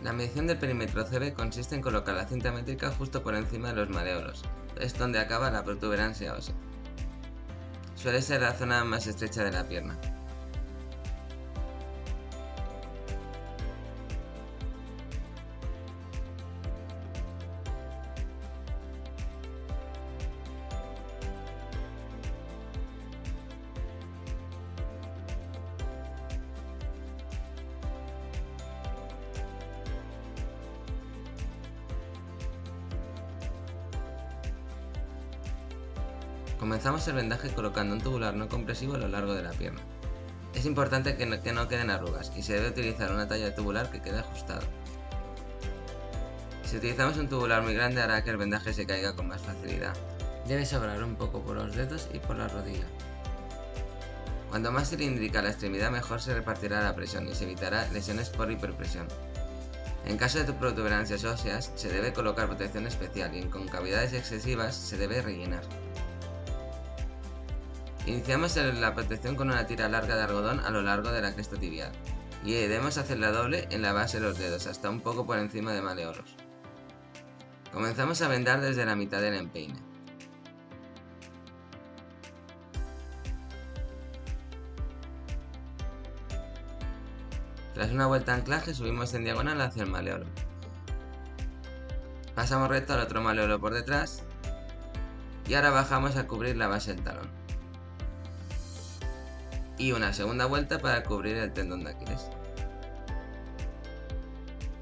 La medición del perímetro CB consiste en colocar la cinta métrica justo por encima de los maleolos. Es donde acaba la protuberancia ósea. Suele ser la zona más estrecha de la pierna. Comenzamos el vendaje colocando un tubular no compresivo a lo largo de la pierna. Es importante que no queden arrugas y se debe utilizar una talla de tubular que quede ajustado. Si utilizamos un tubular muy grande hará que el vendaje se caiga con más facilidad. Debe sobrar un poco por los dedos y por la rodilla. Cuanto más cilíndrica la extremidad mejor se repartirá la presión y se evitará lesiones por hiperpresión. En caso de protuberancias óseas se debe colocar protección especial y en concavidades excesivas se debe rellenar. Iniciamos la protección con una tira larga de algodón a lo largo de la cresta tibial y debemos hacerla doble en la base de los dedos hasta un poco por encima de maleolos. Comenzamos a vendar desde la mitad del empeine. Tras una vuelta de anclaje subimos en diagonal hacia el maleolo. Pasamos recto al otro maleolo por detrás y ahora bajamos a cubrir la base del talón. Y una segunda vuelta para cubrir el tendón de Aquiles.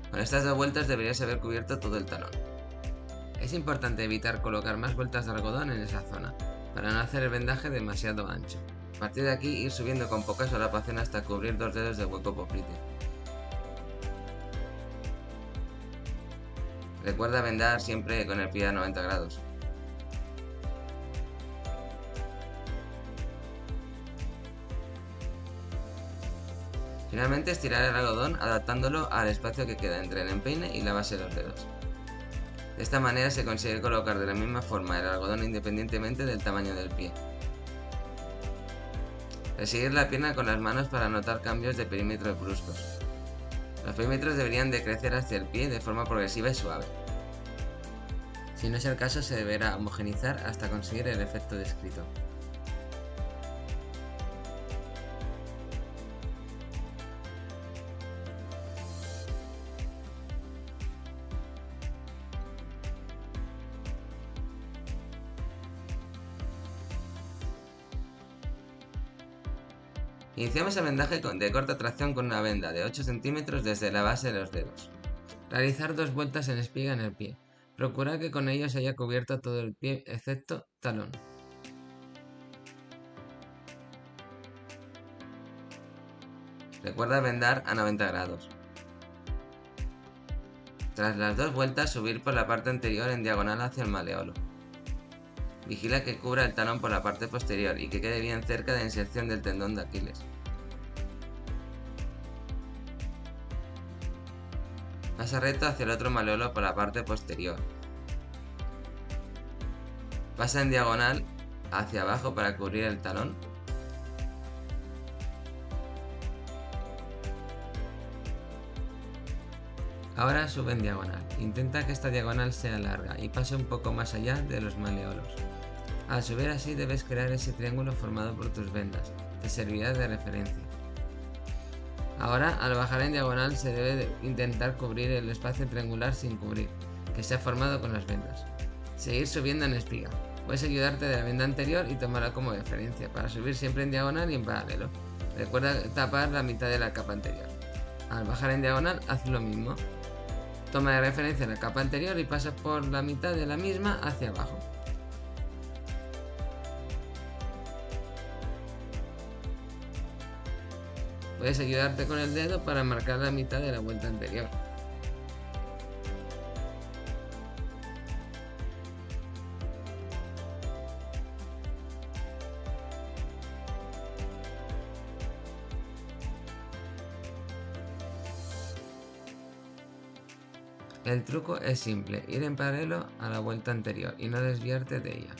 Con estas dos vueltas deberías haber cubierto todo el talón. Es importante evitar colocar más vueltas de algodón en esa zona, para no hacer el vendaje demasiado ancho. A partir de aquí ir subiendo con poca solapación hasta cubrir 2 dedos de hueco popliteo. Recuerda vendar siempre con el pie a 90 grados. Finalmente estirar el algodón adaptándolo al espacio que queda entre el empeine y la base de los dedos. De esta manera se consigue colocar de la misma forma el algodón independientemente del tamaño del pie. Perseguir la pierna con las manos para notar cambios de perímetro bruscos. Los perímetros deberían de crecer hacia el pie de forma progresiva y suave. Si no es el caso se deberá homogeneizar hasta conseguir el efecto descrito. Iniciamos el vendaje de corta tracción con una venda de 8 centímetros desde la base de los dedos. Realizar 2 vueltas en espiga en el pie. Procura que con ello se haya cubierto todo el pie excepto talón. Recuerda vendar a 90 grados. Tras las 2 vueltas subir por la parte anterior en diagonal hacia el maleolo. Vigila que cubra el talón por la parte posterior y que quede bien cerca de la inserción del tendón de Aquiles. Pasa recto hacia el otro maleolo por la parte posterior. Pasa en diagonal hacia abajo para cubrir el talón. Ahora sube en diagonal. Intenta que esta diagonal sea larga y pase un poco más allá de los maleolos. Al subir así debes crear ese triángulo formado por tus vendas. Te servirá de referencia. Ahora, al bajar en diagonal se debe intentar cubrir el espacio triangular sin cubrir, que se ha formado con las vendas. Seguir subiendo en espiga. Puedes ayudarte de la venda anterior y tomarla como referencia, para subir siempre en diagonal y en paralelo. Recuerda tapar la mitad de la capa anterior. Al bajar en diagonal, haz lo mismo. Toma de referencia la capa anterior y pasa por la mitad de la misma hacia abajo. Puedes ayudarte con el dedo para marcar la mitad de la vuelta anterior. El truco es simple, ir en paralelo a la vuelta anterior y no desviarte de ella.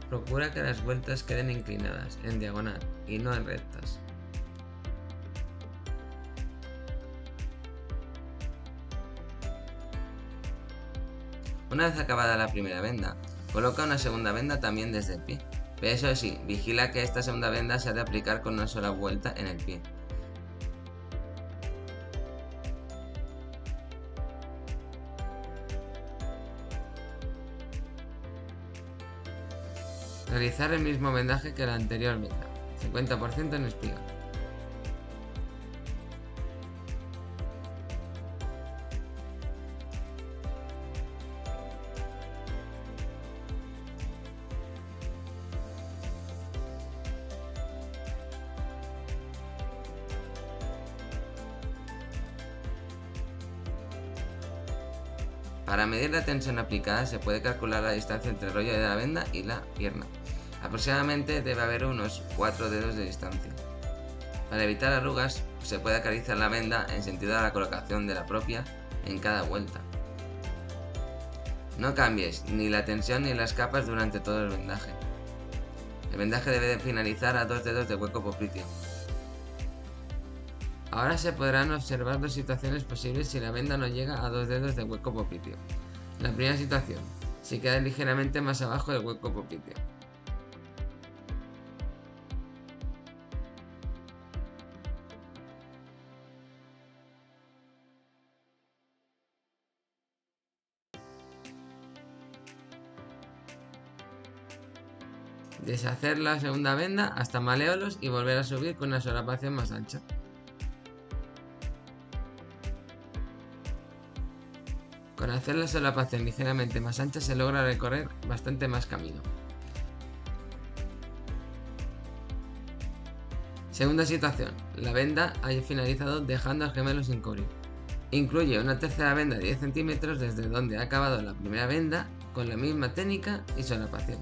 Procura que las vueltas queden inclinadas, en diagonal, y no en rectas. Recuerda que las vueltas queden inclinadas en diagonal y no en rectas. Procura que las vueltas queden inclinadas, en diagonal, y no en rectas. Procura que las vueltas queden inclinadas, en diagonal y no en rectas. Procura que las vueltas queden inclinadas, en diagonal y no en rectas. Una vez acabada la primera venda, coloca una segunda venda también desde el pie. Pero eso sí, vigila que esta segunda venda se ha de aplicar con una sola vuelta en el pie. Realizar el mismo vendaje que la anterior venda, 50% en espiga. Para medir la tensión aplicada se puede calcular la distancia entre el rollo de la venda y la pierna. Aproximadamente debe haber unos 4 dedos de distancia. Para evitar arrugas se puede acariciar la venda en sentido de la colocación de la propia en cada vuelta. No cambies ni la tensión ni las capas durante todo el vendaje. El vendaje debe de finalizar a 2 dedos de hueco popliteo. Ahora se podrán observar dos situaciones posibles si la venda no llega a 2 dedos de hueco popliteo. La primera situación, si queda ligeramente más abajo del hueco popliteo. Deshacer la segunda venda hasta maleolos y volver a subir con una solapación más ancha. Con hacer la solapación ligeramente más ancha se logra recorrer bastante más camino. Segunda situación, la venda ha finalizado dejando al gemelo sin cubrir. Incluye una tercera venda de 10 centímetros desde donde ha acabado la primera venda con la misma técnica y solapación.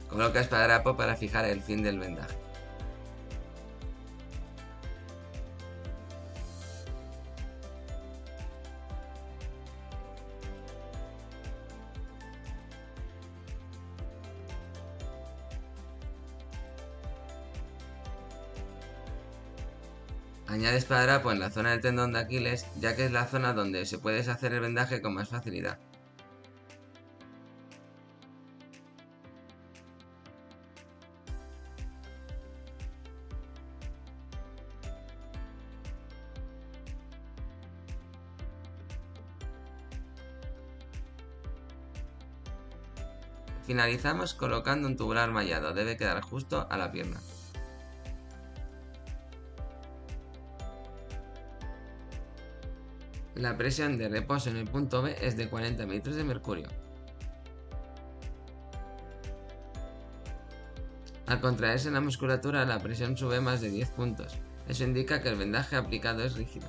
Coloca esparadrapo para fijar el fin del vendaje. Añade esparadrapo en la zona del tendón de Aquiles, ya que es la zona donde se puede deshacer el vendaje con más facilidad. Finalizamos colocando un tubular mallado, debe quedar justo a la pierna. La presión de reposo en el punto B es de 40 mililitros de mercurio. Al contraerse la musculatura, la presión sube más de 10 puntos. Eso indica que el vendaje aplicado es rígido.